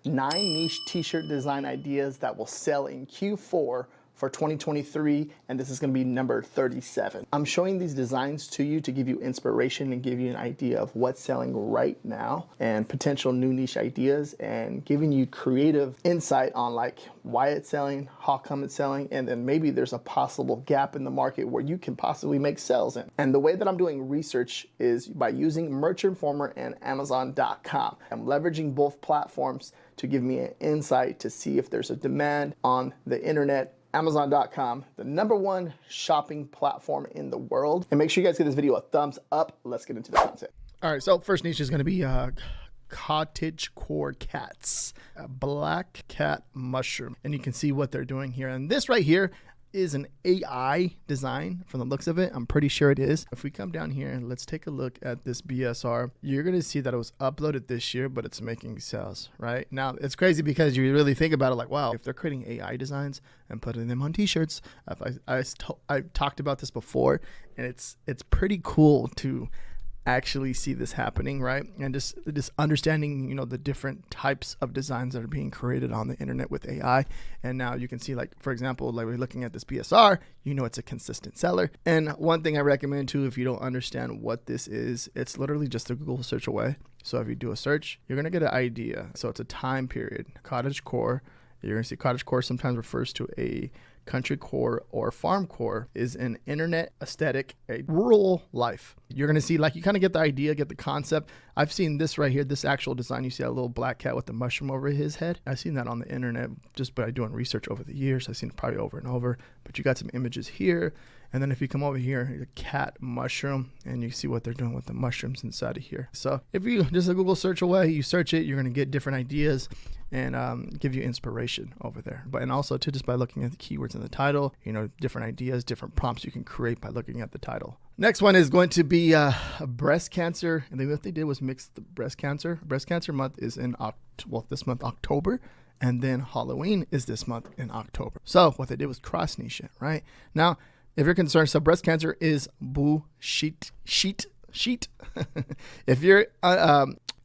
9 niche t-shirt design ideas that will sell in Q4 for 2023, and this is going to be number 37. I'm showing these designs to you to give you inspiration and give you an idea of what's selling right now and potential new niche ideas, and giving you creative insight on like why it's selling, how come it's selling, and then maybe there's a possible gap in the market where you can possibly make sales in. And the way that I'm doing research is by using Merch Informer and Amazon.com. I'm leveraging both platforms to give me an insight to see if there's a demand on the internet. Amazon.com, the #1 shopping platform in the world. And make sure you guys give this video a thumbs up. Let's get into the content. All right, so first niche is going to be Cottagecore Cats, a black cat mushroom. And you can see what they're doing here. And this right here is an AI design from the looks of it. I'm pretty sure it is. If we come down here and let's take a look at this BSR, you're going to see that it was uploaded this year, but it's making sales right now. It's crazy because you really think about it like, wow, if they're creating AI designs and putting them on t-shirts, I've talked about this before, and it's pretty cool to actually see this happening, right? And just understanding, you know, the different types of designs that are being created on the internet with AI. And now you can see, like, for example, like we're looking at this BSR, you know, it's a consistent seller. And one thing I recommend too, if you don't understand what this is, it's literally just a Google search away. So if you do a search, you're going to get an idea. So it's a time period. Cottagecore, you're going to see cottagecore sometimes refers to a country core or farm core, is an internet aesthetic, a rural life. You're going to see, like, you kind of get the idea, get the concept. I've seen this right here, this actual design. You see a little black cat with the mushroom over his head. I've seen that on the internet just by doing research over the years. I've seen it probably over and over, but you got some images here. And then if you come over here, the cat mushroom, and you see what they're doing with the mushrooms inside of here. So if you just a Google search away, you search it, you're going to get different ideas and give you inspiration over there. But and also too, just by looking at the keywords in the title, you know, different ideas, different prompts you can create by looking at the title. Next one is going to be a breast cancer. And then what they did was mix the breast cancer. Breast cancer month is in this month, October. And then Halloween is this month in October. So what they did was cross niche it, right? Now, if you're concerned, so breast cancer is bullshit. If you're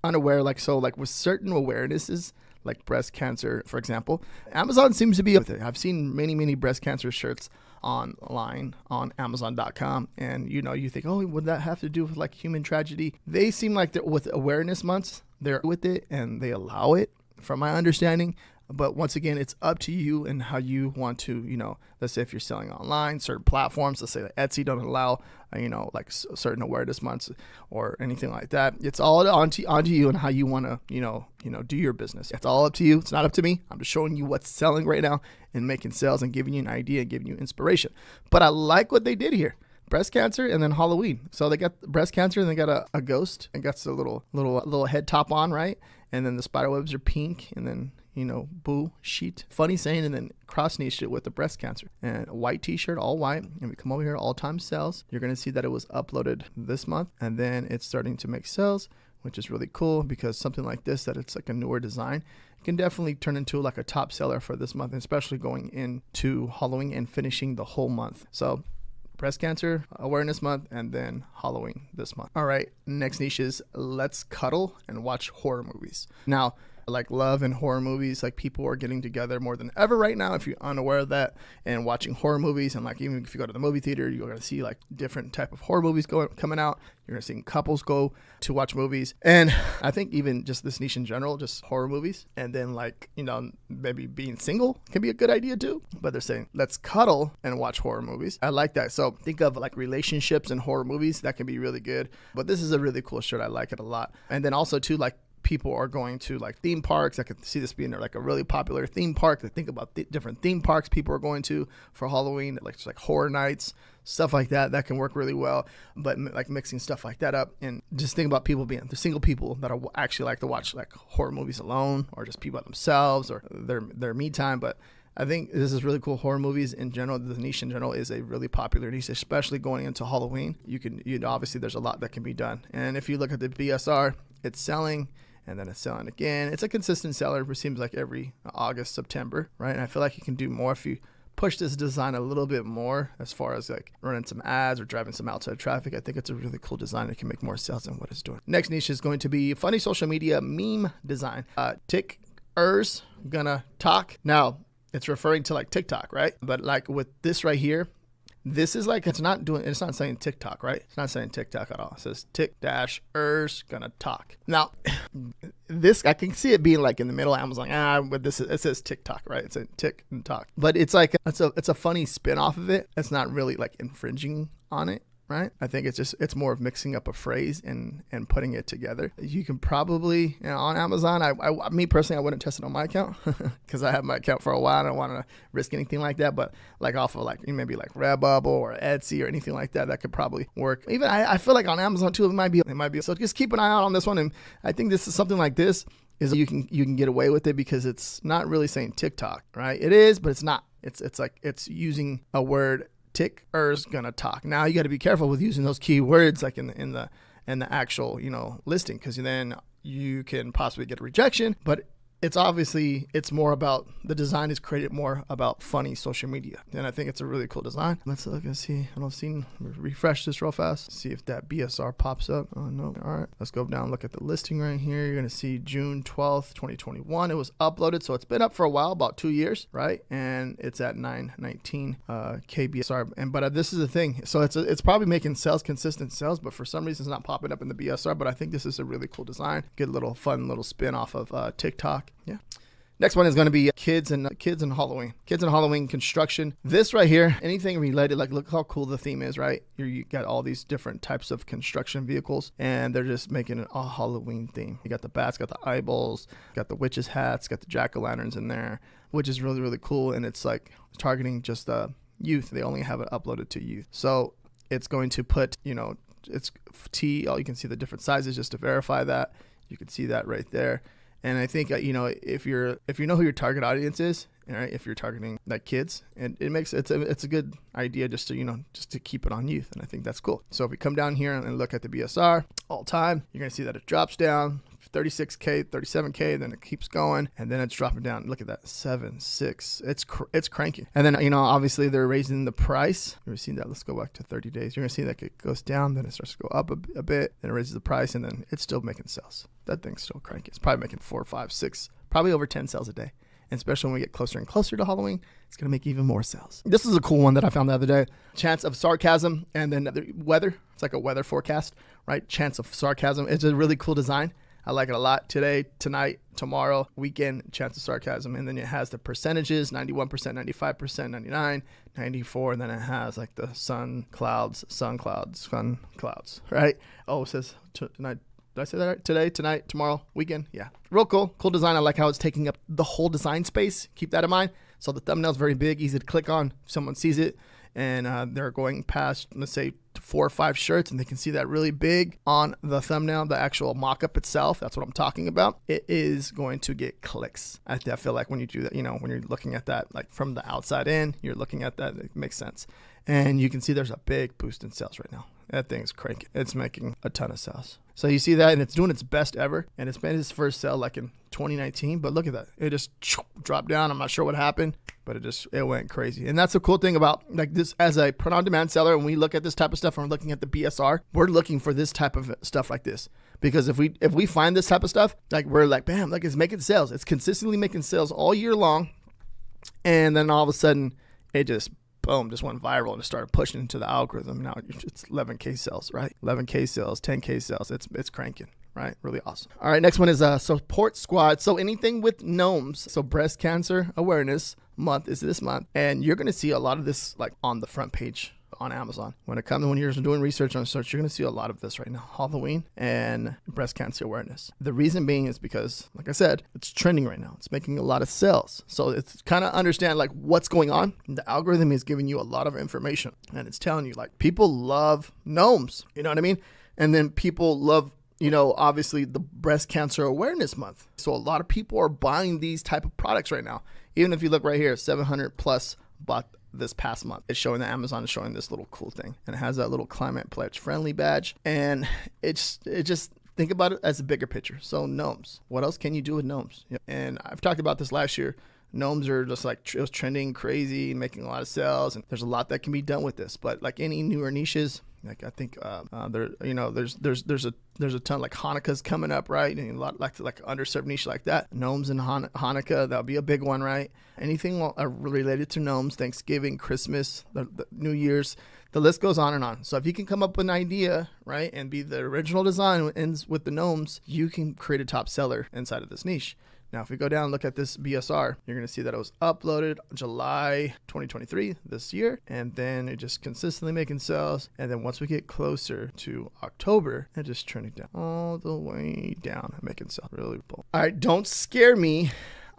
unaware, like with certain awarenesses, like breast cancer, for example, Amazon seems to be with it. I've seen many breast cancer shirts online on Amazon.com, and you know, you think, oh, would that have to do with like human tragedy? They seem like they're with awareness months, they're with it and they allow it, from my understanding. But once again, it's up to you and how you want to, you know, let's say if you're selling online, certain platforms, let's say that Etsy don't allow, you know, like certain awareness months or anything like that. It's all onto you and how you want to, you know, do your business. It's all up to you. It's not up to me. I'm just showing you what's selling right now and making sales and giving you an idea and giving you inspiration. But I like what they did here. Breast cancer and then Halloween. So they got breast cancer and they got a ghost and got the little head top on, right? And then the spider webs are pink, and then, you know, bullshit. Funny saying, and then cross niched it with the breast cancer. And a white t-shirt, all white. And we come over here, all time sales. You're going to see that it was uploaded this month, and then it's starting to make sales, which is really cool because something like this, that it's like a newer design, it can definitely turn into like a top seller for this month, especially going into Halloween and finishing the whole month. So breast cancer awareness month, and then Halloween this month. All right, next niche is let's cuddle and watch horror movies. Now, like love and horror movies, like people are getting together more than ever right now, if you're unaware of that, and watching horror movies. And like, even if you go to the movie theater, you're going to see like different type of horror movies coming out. You're going to see couples go to watch movies. And I think even just this niche in general, just horror movies, and then like, you know, maybe being single can be a good idea too. But they're saying let's cuddle and watch horror movies. I like that. So think of like relationships and horror movies. That can be really good. But this is a really cool shirt. I like it a lot. And then also too, like, people are going to like theme parks. I could see this being like a really popular theme park. To think about different theme parks people are going to for Halloween, like just like horror nights, stuff like that. That can work really well. But like mixing stuff like that up, and just think about people being the single people that are actually like to watch like horror movies alone, or just people by themselves, or their me time. But I think this is really cool. Horror movies in general, the niche in general, is a really popular niche, especially going into Halloween. You know, obviously there's a lot that can be done. And if you look at the BSR, it's selling. And then it's selling again. It's a consistent seller. It seems like every August, September, right? And I feel like you can do more if you push this design a little bit more as far as like running some ads or driving some outside traffic. I think it's a really cool design that can make more sales than what it's doing. Next niche is going to be funny social media meme design. ers gonna talk. Now, it's referring to like TikTok, right? But like with this right here, this is like, it's not saying TikTok, right? It's not saying TikTok at all. It says tick-ers gonna talk. Now, this, I can see it being like in the middle of Amazon. But it says TikTok, right? It's a tick and talk. But it's like, it's a funny spin off of it. It's not really like infringing on it. Right? I think it's more of mixing up a phrase and putting it together. You can probably, on Amazon, me personally, I wouldn't test it on my account because I have my account for a while. I don't want to risk anything like that, but like off of like maybe like Redbubble or Etsy or anything like that, that could probably work. Even I feel like on Amazon too, it might be. So just keep an eye out on this one. And I think this is something like this is you can get away with it because it's not really saying TikTok, right? It is, but it's not. It's like it's using a word. Tick-ers gonna talk. Now you got to be careful with using those keywords like in the actual listing, because then you can possibly get a rejection. But it's more about the design is created more about funny social media, and I think it's a really cool design. Let's look and see. Refresh this real fast, see if that BSR pops up. Oh no. All right, let's go down and look at the listing right here. You're gonna see June 12th 2021 it was uploaded, so it's been up for a while, about 2 years, right? And it's at 919 KBSR. But this is the thing, so it's probably making consistent sales, but for some reason it's not popping up in the BSR. But I think this is a really cool design, good little fun little spin off of TikTok. Yeah. Next one is going to be kids and Halloween. Kids and Halloween construction. This right here, anything related, like look how cool the theme is, right? You got all these different types of construction vehicles, and they're just making it a Halloween theme. You got the bats, got the eyeballs, got the witches' hats, got the jack-o'-lanterns in there, which is really, really cool. And it's like targeting just youth. They only have it uploaded to youth. So it's going to put, it's you can see the different sizes just to verify that. You can see that right there. And I think, if you know who your target audience is, right, if you're targeting like kids, and it's a good idea just to keep it on youth. And I think that's cool. So if we come down here and look at the BSR all time, you're going to see that it drops down 36K, 37K, then it keeps going, and then it's dropping down. Look at that, 7, 6. It's cranking. And then, obviously they're raising the price. You've seen that. Let's go back to 30 days. You're going to see that it goes down, then it starts to go up a bit, then it raises the price, and then it's still making sales. That thing's still cranking. It's probably making 4, 5, 6, probably over 10 sales a day. And especially when we get closer and closer to Halloween, it's going to make even more sales. This is a cool one that I found the other day. Chance of sarcasm, and then the weather. It's like a weather forecast, right? Chance of sarcasm. It's a really cool design. I like it a lot. Today, tonight, tomorrow, weekend, chance of sarcasm. And then it has the percentages, 91%, 95%, 99, 94. And then it has like the sun clouds, right? Oh, it says tonight. Did I say that right? Today, tonight, tomorrow, weekend. Yeah. Real cool. Cool design. I like how it's taking up the whole design space. Keep that in mind. So the thumbnail's very big, easy to click on. If someone sees it and they're going past, let's say, 4 or 5 shirts, and they can see that really big on the thumbnail, the actual mock-up itself. That's what I'm talking about. It is going to get clicks. I feel like when you do that, when you're looking at that, like from the outside in, you're looking at that, it makes sense. And you can see there's a big boost in sales right now. That thing's cranking. It's making a ton of sales. So you see that, and it's doing its best ever. And it's made its first sale like in 2019. But look at that. It just dropped down. I'm not sure what happened, but it went crazy. And that's the cool thing about like this as a print on demand seller. When we look at this type of stuff and we're looking at the BSR, we're looking for this type of stuff like this. Because if we find this type of stuff, like we're like, bam, like it's making sales. It's consistently making sales all year long. And then all of a sudden it just boom, just went viral and it started pushing into the algorithm. Now it's 11K sales, right? 11K sales, 10K sales. It's cranking, right? Really awesome. All right, next one is support squad. So anything with gnomes. So breast cancer awareness month is this month. And you're going to see a lot of this like on the front page on Amazon. When you're doing research on search, you're going to see a lot of this right now. Halloween and breast cancer awareness. The reason being is because, like I said, it's trending right now. It's making a lot of sales. So it's kind of understand like what's going on. The algorithm is giving you a lot of information, and it's telling you like people love gnomes. You know what I mean? And then people love, obviously the breast cancer awareness month. So a lot of people are buying these type of products right now. Even if you look right here, 700 plus bought this past month. It's showing that Amazon is showing this little cool thing, and it has that little climate pledge friendly badge, and it just think about it as a bigger picture. So gnomes, what else can you do with gnomes? And I've talked about this last year. Gnomes are just like it was trending crazy and making a lot of sales, and there's a lot that can be done with this. But like any newer niches, Like I think there, you know, there's a ton, like Hanukkah's coming up, right? And a lot like underserved niche like that. Gnomes and Hanukkah, that'll be a big one, right? Anything related to gnomes, Thanksgiving, Christmas, the New Year's, the list goes on and on. So if you can come up with an idea, right, and be the original design ends with the gnomes, you can create a top seller inside of this niche. Now, if we go down and look at this BSR, you're going to see that it was uploaded July 2023 this year, and then it just consistently making sales. And then once we get closer to October, it just trending down all the way down and making sales. Really cool. All right, don't scare me.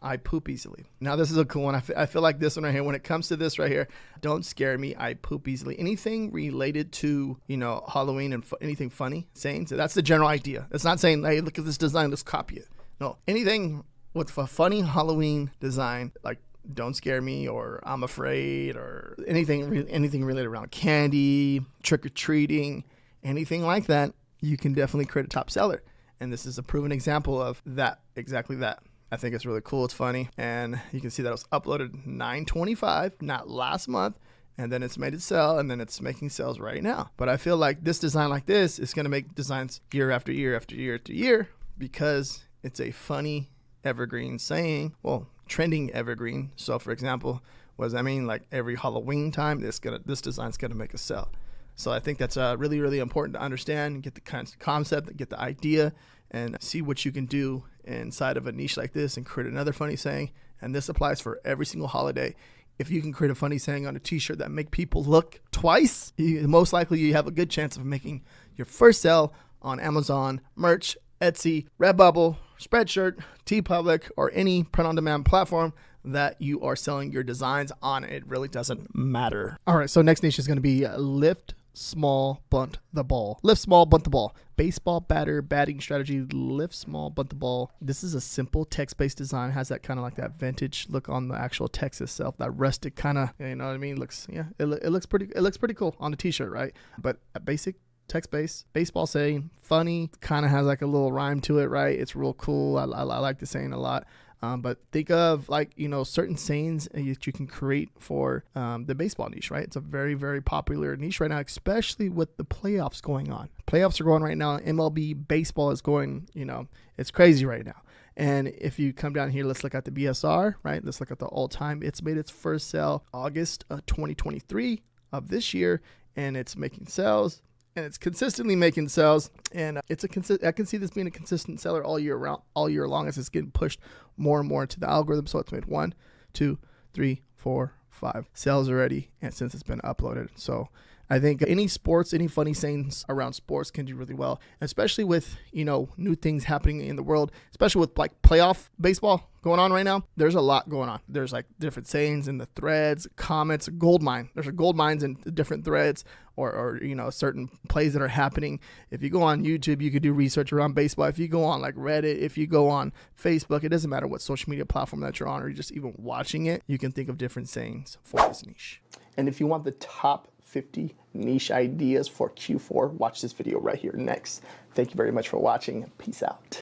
I poop easily. Now, this is a cool one. I feel like this one right here, when it comes to this right here, don't scare me. I poop easily. Anything related to, you know, Halloween and anything funny sayings. So that's the general idea. It's not saying, hey, look at this design, let's copy it. No, anything with a funny Halloween design, like don't scare me or I'm afraid or anything related around candy, trick-or-treating, anything like that, you can definitely create a top seller. And this is a proven example of that, exactly that. I think it's really cool. It's funny. And you can see that it was uploaded 9/25, not last month. And then it's made it sell, and then it's making sales right now. But I feel like this design like this is going to make designs year after year after year after year because it's a funny evergreen saying, well, trending evergreen. So for example, what does that mean? Like every Halloween time, this design's gonna make a sell. So I think that's really, really important to understand, get the concept, get the idea, and see what you can do inside of a niche like this and create another funny saying. And this applies for every single holiday. If you can create a funny saying on a t-shirt that make people look twice, most likely you have a good chance of making your first sell on Amazon, merch, Etsy, Redbubble, Spreadshirt, TeePublic, or any print-on-demand platform that you are selling your designs on. It really doesn't matter. All right, so next niche is going to be lift small, bunt the ball. Lift small, bunt the ball. Baseball batter, batting strategy, lift small, bunt the ball. This is a simple text-based design. It has that kind of like that vintage look on the actual text itself. That rustic kind of, you know what I mean? Looks, yeah, it looks pretty cool on a t-shirt, right? But a basic text-based baseball saying, funny, kind of has like a little rhyme to it, right? It's real cool. I like the saying a lot. But think of like, you know, certain sayings that you can create for the baseball niche, right? It's a very, very popular niche right now, especially with the playoffs going on. Playoffs are going right now. MLB baseball is going, you know, it's crazy right now. And if you come down here, let's look at the BSR, right? Let's look at the all-time. It's made its first sale August 2023 of this year, and it's making sales. And it's consistently making sales, and I can see this being a consistent seller all year long as it's getting pushed more and more into the algorithm. So it's made 1, 2, 3, 4, 5 sales already, and since it's been uploaded. So I think any sports, any funny sayings around sports can do really well, especially with, you know, new things happening in the world, especially with like playoff baseball going on right now. There's a lot going on. There's like different sayings in the threads, comments, gold mine. There's a gold mines in different threads or you know, certain plays that are happening. If you go on YouTube, you could do research around baseball. If you go on like Reddit, if you go on Facebook, it doesn't matter what social media platform that you're on or you're just even watching it, you can think of different sayings for this niche. And if you want the top 50 niche ideas for Q4, watch this video right here next. Thank you very much for watching. Peace out.